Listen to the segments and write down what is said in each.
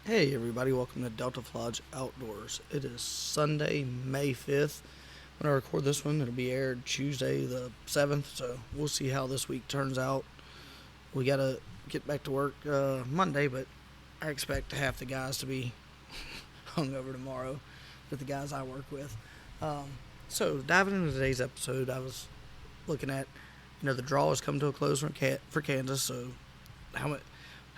Hey everybody, welcome to Delta Lodge Outdoors. It is Sunday, May 5th. When I record this one, it'll be aired Tuesday the 7th, so we'll see how this week turns out. We gotta get back to work Monday, but I expect half the guys to be hungover tomorrow with the guys I work with. So diving into today's episode, I was looking at, the draw has come to a close for Kansas, so how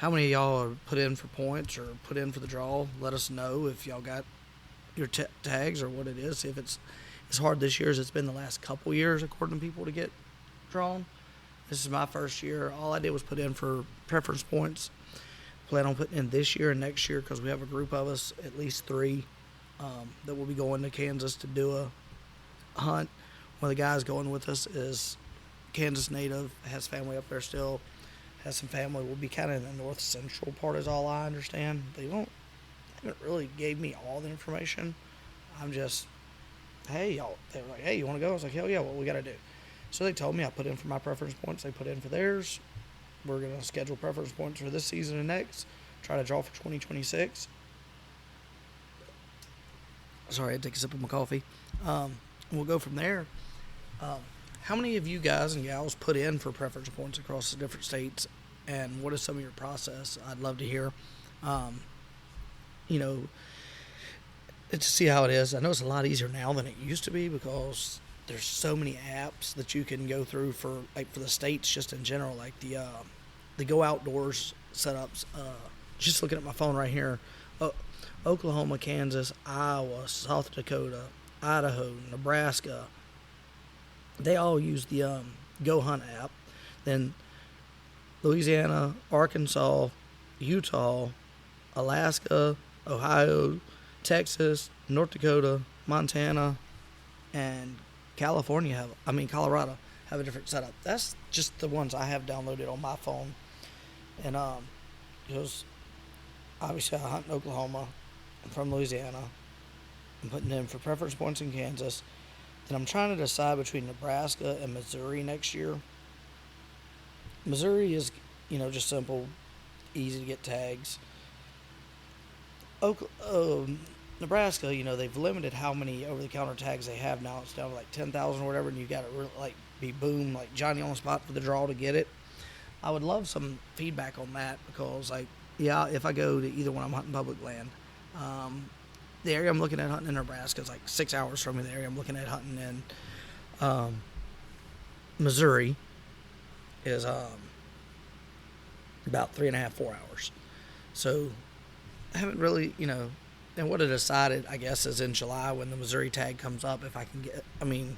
many of y'all are put in for points or put in for the draw? Let us know if y'all got your tags or what it is. If it's as hard this year as it's been the last couple years, according to people, to get drawn. This is my first year. All I did was put in for preference points. Plan on putting in this year and next year because we have a group of us, at least three, that will be going to Kansas to do a hunt. One of the guys going with us is Kansas native, has family up there still. Has some family. Will be kind of in the north central part, is all I understand. They haven't really gave me all the information. I'm just, hey y'all. They were like, hey, you want to go? I was like, hell yeah. What we got to do? So they told me I put in for my preference points. They put in for theirs. We're gonna schedule preference points for this season and next. Try to draw for 2026. Sorry, I had to take a sip of my coffee. We'll go from there. How many of you guys and gals put in for preference points across the different states, and what is some of your process? I'd love to hear. To see how it is. I know it's a lot easier now than it used to be because there's so many apps that you can go through for the states just in general, like the Go Outdoors setups. Just looking at my phone right here, Oklahoma, Kansas, Iowa, South Dakota, Idaho, Nebraska. They all use the Go Hunt app. Then Louisiana, Arkansas, Utah, Alaska, Ohio, Texas, North Dakota, Montana, and Colorado have a different setup. That's just the ones I have downloaded on my phone. And because obviously I hunt in Oklahoma. I'm from Louisiana. I'm putting in for preference points in Kansas. And I'm trying to decide between Nebraska and Missouri next year. Missouri is, just simple, easy to get tags. Nebraska, they've limited how many over-the-counter tags they have now. It's down to like 10,000 or whatever, and you got to be boom, like Johnny on the spot for the draw to get it. I would love some feedback on that because, if I go to either one, I'm hunting public land. The area I'm looking at hunting in Nebraska is like 6 hours from me. The area I'm looking at hunting in Missouri is about 3.5, 4 hours. So I haven't really, and what I decided, I guess, is in July when the Missouri tag comes up, if I can get, in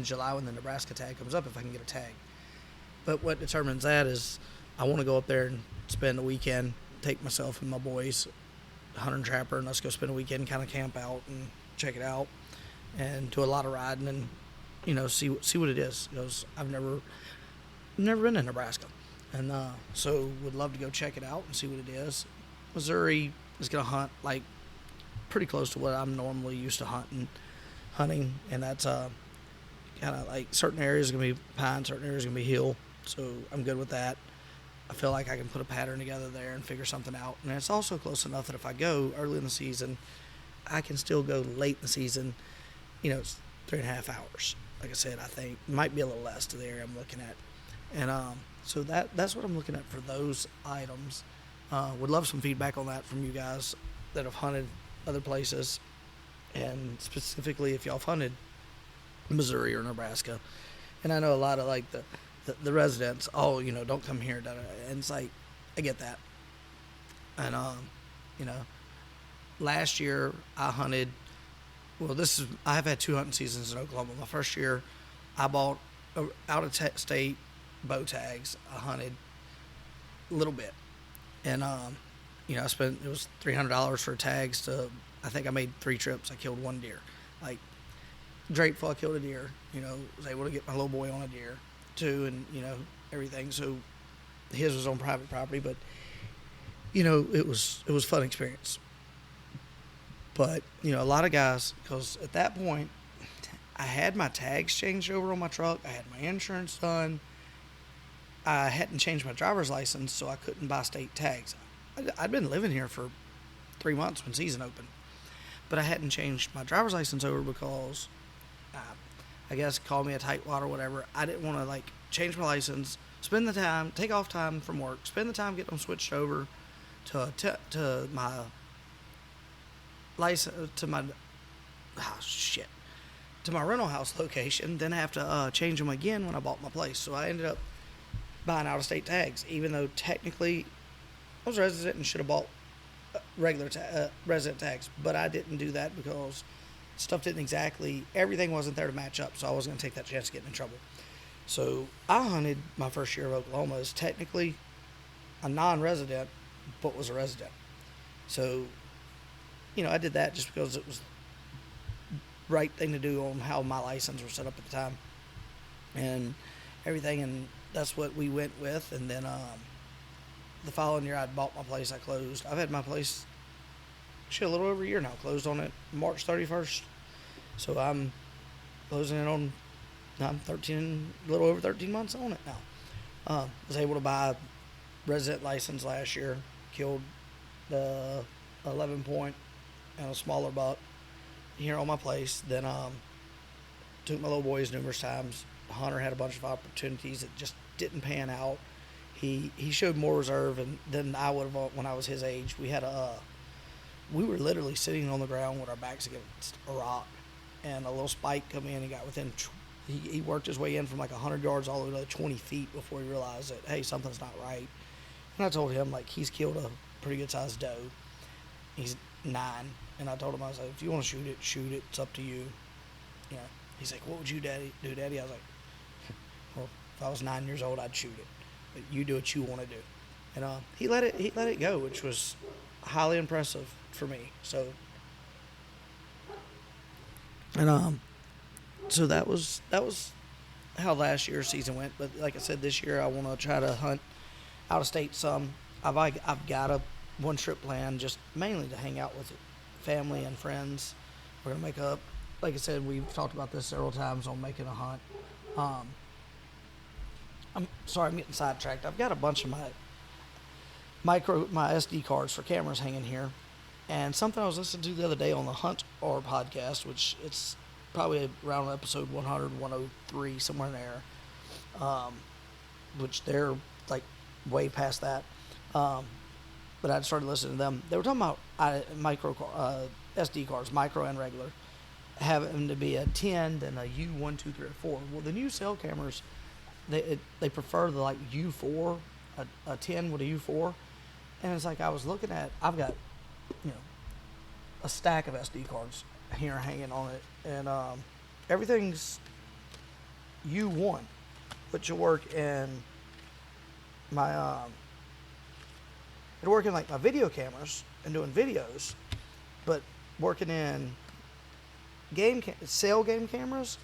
July when the Nebraska tag comes up, if I can get a tag. But what determines that is I want to go up there and spend the weekend, take myself and my boys, hunter and trapper, and let's go spend a weekend, kind of camp out and check it out and do a lot of riding and see what it is, because I've never been to Nebraska, and so would love to go check it out and see what it is. Missouri is gonna hunt pretty close to what I'm normally used to hunting, and that's kind of certain areas are gonna be pine, certain areas are gonna be hill, so I'm good with that. I feel like I can put a pattern together there and figure something out. And it's also close enough that if I go early in the season, I can still go late in the season. It's 3.5 hours. Like I said, I think it might be a little less to the area I'm looking at. And so that's what I'm looking at for those items. Would love some feedback on that from you guys that have hunted other places. And specifically if y'all have hunted Missouri or Nebraska. And I know a lot of the residents, don't come here, and it's I get that. And last year I hunted. I've had 2 hunting seasons in Oklahoma. My first year, I bought out of state bow tags. I hunted a little bit, and I spent, it was $300 for tags. I think I made 3 trips. I killed 1 deer. Drateful, I killed a deer. Was able to get my little boy on a deer too, and everything. So his was on private property, but it was a fun experience. But a lot of guys, because at that point I had my tags changed over on my truck, I had my insurance done, I hadn't changed my driver's license, so I couldn't buy state tags. I'd been living here for 3 months when season opened, but I hadn't changed my driver's license over because, uh, I guess, call me a tightwad or whatever. I didn't want to like change my license, spend the time, take off time from work, spend the time getting them switched over to my license to my to my rental house location, then have to change them again when I bought my place. So I ended up buying out-of-state tags, even though technically I was resident and should have bought regular resident tags, but I didn't do that because stuff didn't exactly, everything wasn't there to match up, so I wasn't going to take that chance of getting in trouble. So I hunted my first year of Oklahoma as technically a non-resident, but was a resident. So, I did that just because it was the right thing to do on how my license was set up at the time and everything, and that's what we went with. And then the following year, I'd bought my place. I closed. I've had my place a little over a year now. Closed on it March 31st. So I'm closing it on. I'm a little over 13 months on it now. Was able to buy a resident license last year. Killed the 11 point and a smaller buck here on my place. Then took my little boys numerous times. Hunter had a bunch of opportunities that just didn't pan out. He showed more reserve than I would have when I was his age. We were literally sitting on the ground with our backs against a rock, and a little spike come in and got within. He worked his way in from like 100 yards all the way to 20 feet before he realized that, hey, something's not right. And I told him, like, he's killed a pretty good sized doe. He's 9, and I told him, I was like, if you want to shoot it, shoot it. It's up to you. He's like, what would you do, Daddy? I was like, well, if I was 9 years old, I'd shoot it. But you do what you want to do. And he let it go, which was highly impressive for me. So, and so that was how last year's season went. But like I said, this year I want to try to hunt out of state some. I've got a one trip plan, just mainly to hang out with family and friends. We're gonna make up. Like I said, we've talked about this several times on making a hunt. I'm sorry, I'm getting sidetracked. I've got a bunch of my SD cards for cameras hanging here, and something I was listening to the other day on the Hunt or podcast, which it's probably around episode 100, 103, somewhere in there, which they're like way past that. But I started listening to them. They were talking about SD cards, micro and regular, having to be a 10, then a U, 1, 2, 3, or 4. Well, the new cell cameras, they prefer the like U4, a 10 with a U4. And it's like I was looking at, I've got, a stack of SD cards here hanging on it. And everything's U1, which will work in my, it'll work in like my video cameras and doing videos, but working in cell game cameras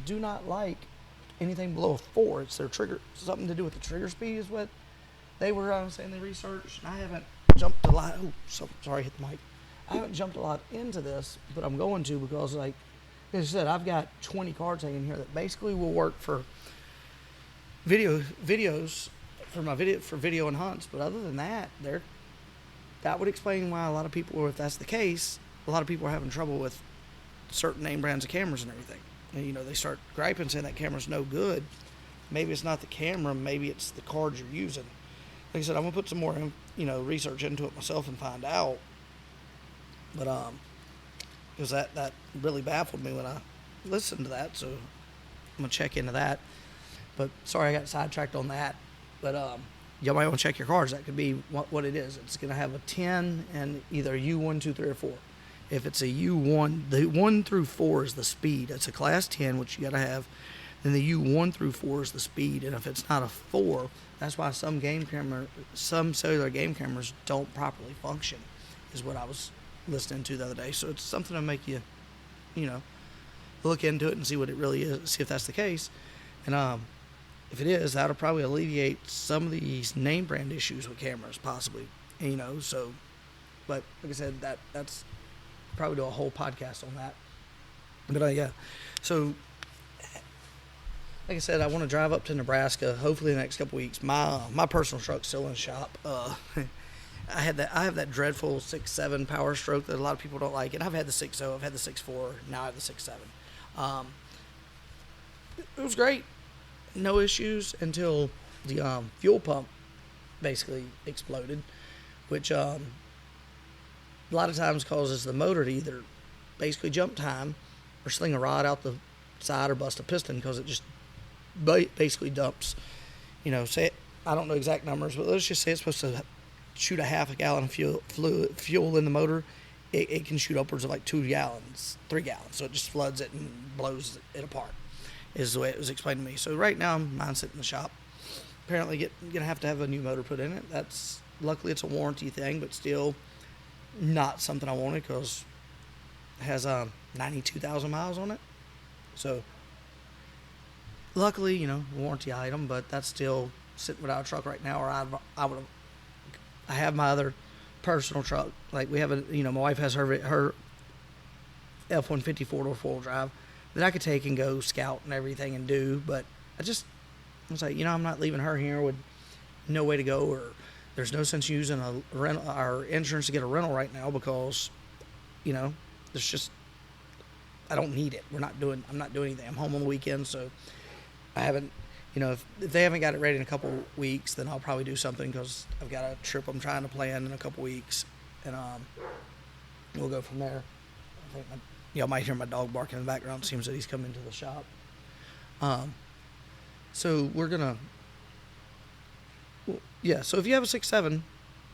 do not like anything below a 4. It's their trigger, something to do with the trigger speed is what they were saying they researched. And I haven't jumped a lot. Sorry, hit the mic. I haven't jumped a lot into this, but I'm going to because, like I said, I've got 20 cards hanging here that basically will work for videos for video and hunts. But other than that, that would explain why a lot of people, or if that's the case, a lot of people are having trouble with certain name brands of cameras and everything. And, they start griping saying that camera's no good. Maybe it's not the camera, maybe it's the cards you're using. Like I said, I'm gonna put some more, research into it myself and find out. But because that really baffled me when I listened to that, so I'm gonna check into that. But sorry, I got sidetracked on that. But y'all might want to check your cards. That could be what it is. It's gonna have a 10 and either U1, 2, 3, or 4. If it's a U1, the 1 through 4 is the speed. It's a class 10, which you got to have. Then the U1 through 4 is the speed. And if it's not a 4, that's why some cellular game cameras don't properly function, is what I was listening to the other day. So it's something to make you, look into it and see what it really is, see if that's the case. And if it is, that'll probably alleviate some of these name brand issues with cameras, possibly. So, but like I said, that's probably do a whole podcast on that. But yeah, so like I said, I want to drive up to Nebraska. Hopefully, in the next couple weeks. My personal truck's still in the shop. I have that dreadful 6.7 Powerstroke that a lot of people don't like, and I've had the 6.0, I've had the 6.4, now I have the 6.7. It was great, no issues until the fuel pump basically exploded, which a lot of times causes the motor to either basically jump time or sling a rod out the side or bust a piston because it just basically dumps. Say I don't know exact numbers, but let's just say it's supposed to shoot a half a gallon of fuel in the motor. It can shoot upwards of like 2 gallons, 3 gallons. So it just floods it and blows it apart, is the way it was explained to me. So right now, mine's sitting in the shop. Apparently gonna have to have a new motor put in it. Luckily it's a warranty thing, but still not something I wanted because it has 92,000 miles on it. So luckily, warranty item, but that's still sitting without a truck right now, or I have my other personal truck. Like we have my wife has her F-150 4-door 4-wheel drive that I could take and go scout and everything and do, but I was like, I'm not leaving her here with no way to go, or there's no sense using our insurance to get a rental right now because, there's just, I don't need it. I'm not doing anything. I'm home on the weekend, so I haven't, if they haven't got it ready in a couple weeks, then I'll probably do something because I've got a trip I'm trying to plan in a couple weeks, and we'll go from there. I think I might hear my dog barking in the background. It seems that he's coming to the shop. So we're gonna, so if you have a 6.7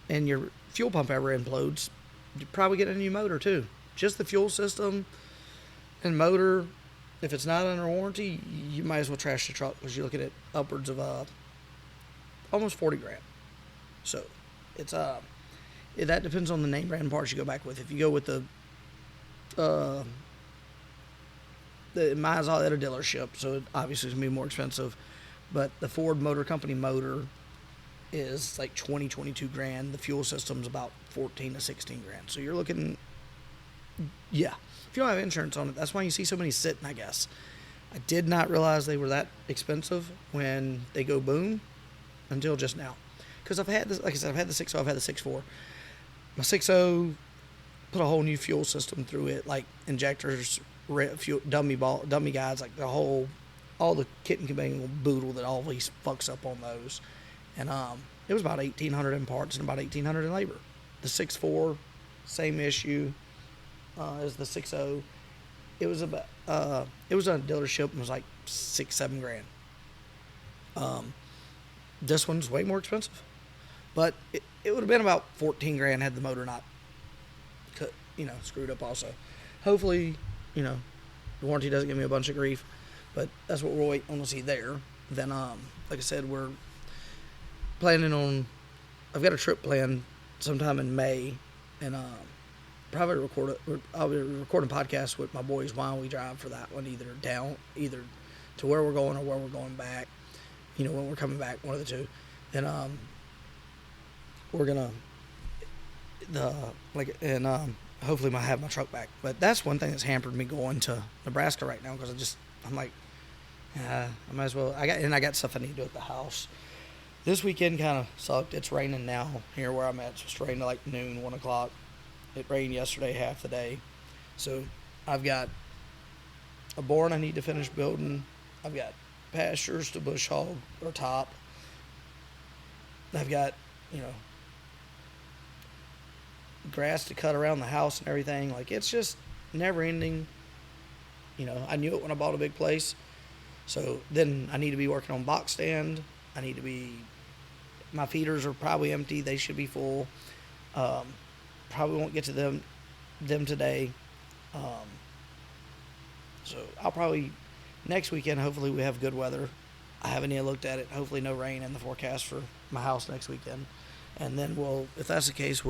and your fuel pump ever implodes, you probably get a new motor too. Just the fuel system and motor, if it's not under warranty, you might as well trash the truck because you're looking at upwards of almost 40 grand. So it's that depends on the name brand parts you go back with. If you go with mine's all at a dealership, so it obviously is going to be more expensive. But the Ford Motor Company motor is like 22 grand. The fuel system's about 14 to 16 grand. So you're looking, if you don't have insurance on it, that's why you see so many sitting, I guess. I did not realize they were that expensive when they go boom until just now. Because I've had this, like I said, I've had the 6.0, I've had the 6.4. My 6.0 put a whole new fuel system through it, like injectors, fuel, dummy guides, like all the kit and caboodle boodle that always fucks up on those. And it was about 1,800 in parts and about 1,800 in labor. The 6.4, same issue as the 6.0. It was about it was on a dealership and was like 6-7 grand. This one's way more expensive, but it would have been about 14 grand had the motor not screwed up also. Hopefully, the warranty doesn't give me a bunch of grief, but that's what we're waiting on to see there. Then, like I said, we're planning on, I've got a trip planned sometime in May, and I'll be recording a podcast with my boys while we drive for that one, either to where we're going or where we're going back, when we're coming back, one of the two. Then, we're gonna, hopefully I have my truck back. But that's one thing that's hampered me going to Nebraska right now, because I'm like, I might as well. I got stuff I need to do at the house. This weekend kind of sucked. It's raining now here where I'm at. It's supposed to rain at like noon, 1 o'clock. It rained yesterday half the day. So I've got a barn I need to finish building. I've got pastures to bush hog or top. I've got, grass to cut around the house and everything. Like, it's just never ending. I knew it when I bought a big place. So then I need to be working on box stand. My feeders are probably empty. They should be full. Probably won't get to them today. So I'll probably, next weekend, hopefully we have good weather. I haven't even looked at it. Hopefully no rain in the forecast for my house next weekend. And then if that's the case,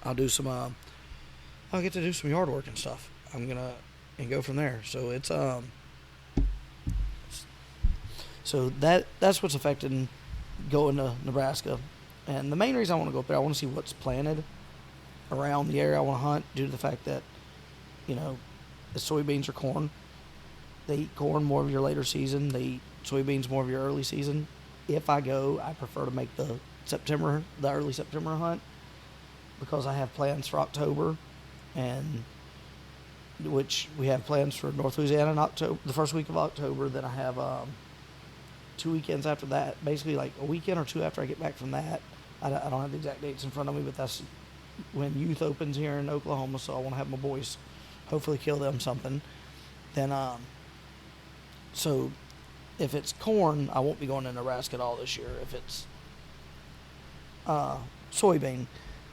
I'll do some, I'll get to do some yard work and stuff. And go from there. So it's, so that's what's affecting going to Nebraska. And the main reason I want to go up there, I want to see what's planted around the area I want to hunt, due to the fact that, the soybeans or corn. they eat corn more of your later season. They eat soybeans more of your early season. If I go, I prefer to make the early September hunt, because I have plans for October, and which we have plans for North Louisiana in October, the first week of October. Then I have 2 weekends after that, basically like a weekend or two after I get back from that. I don't have the exact dates in front of me, but that's when youth opens here in Oklahoma, so I want to have my boys hopefully kill them something. Then, so if it's corn, I won't be going to Nebraska at all this year. If it's soybean,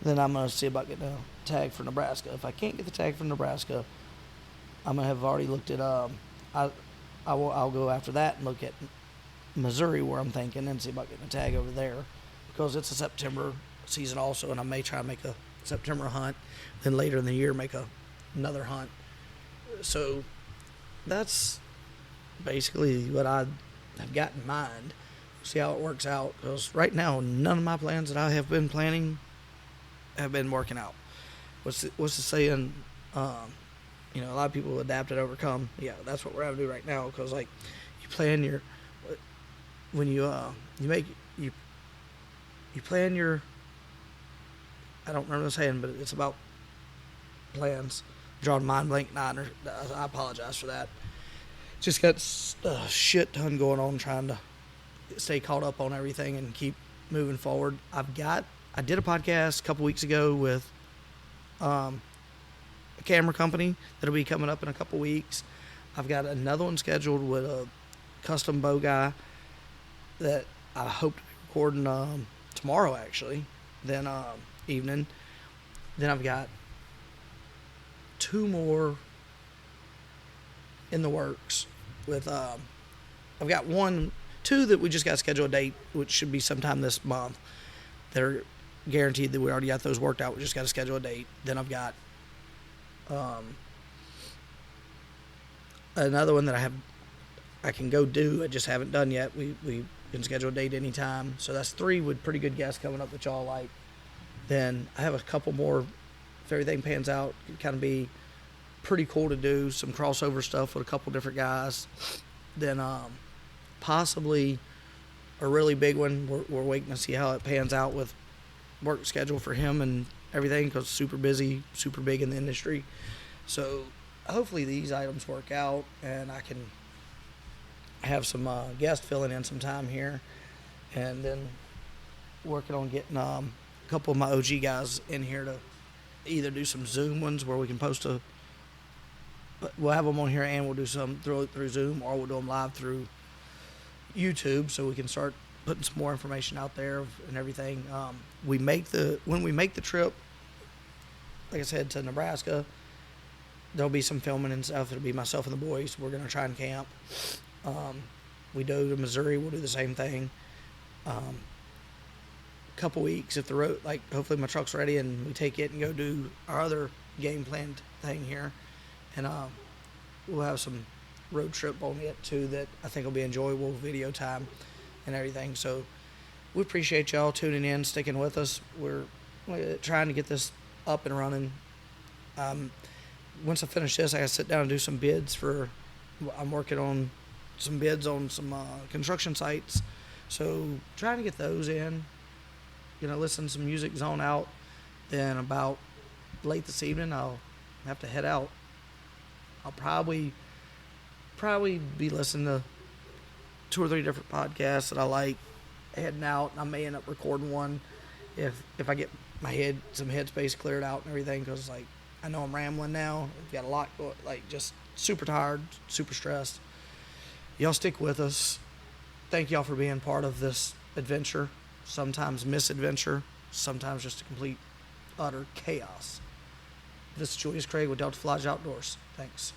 then I'm going to see about getting a tag for Nebraska. If I can't get the tag for Nebraska, I'm going to have already looked at, I'll go after that and look at Missouri, where I'm thinking, and see about getting a tag over there, because it's a September season also, and I may try to make a September hunt, then later in the year make another hunt. So that's basically what I have got in mind. See how it works out, because right now none of my plans that I have been planning have been working out. What's the saying? A lot of people adapt and overcome. Yeah, that's what we're having to do right now, because like you plan your you plan your, I don't remember the saying, but it's about plans. Drawing mind blank nine. I apologize for that. Just got a shit ton going on, trying to stay caught up on everything and keep moving forward. I did a podcast a couple weeks ago with a camera company that'll be coming up in a couple weeks. I've got another one scheduled with a custom bow guy that I hope to be recording tomorrow, actually. Then evening. Then I've got 2 more in the works with I've got 2 that we just got to schedule a date, which should be sometime this month. They're guaranteed that we already got those worked out. We just got to schedule a date. Then I've got another one that I can go do. I just haven't done yet. We can schedule a date anytime. So that's 3 with pretty good guests coming up that y'all like. Then I have a couple more, if everything pans out. It kind of be pretty cool to do some crossover stuff with a couple different guys. Then possibly a really big one. We're waiting to see how it pans out with work schedule for him and everything, because super busy, super big in the industry. So hopefully these items work out, and I can have some guests filling in some time here, and then working on getting a couple of my OG guys in here to either do some Zoom ones where we can post we'll have them on here, and we'll do some through Zoom, or we'll do them live through YouTube, so we can start putting some more information out there and everything. When we make the trip, like I said, to Nebraska, there'll be some filming and stuff. It'll be myself and the boys. We're gonna try and camp. We go to Missouri, we'll do the same thing. Couple weeks, if the road, like, hopefully my truck's ready and we take it and go do our other game planned thing here, and we'll have some road trip on it too that I think will be enjoyable, video time and everything. So we appreciate y'all tuning in, sticking with us. We're trying to get this up and running. Once I finish this, I gotta sit down and do some bids I'm working on some bids on some construction sites, so trying to get those in. Listen to some music, zone out. Then about late this evening, I'll have to head out. I'll probably be listening to 2 or 3 different podcasts that I like, heading out. I may end up recording one if I get some headspace cleared out and everything, because like I know I'm rambling now. I've got a lot going, like just super tired, super stressed. Y'all stick with us. Thank y'all for being part of this adventure. Sometimes misadventure, sometimes just a complete, utter chaos. This is Julius Craig with Delta Flies Outdoors. Thanks.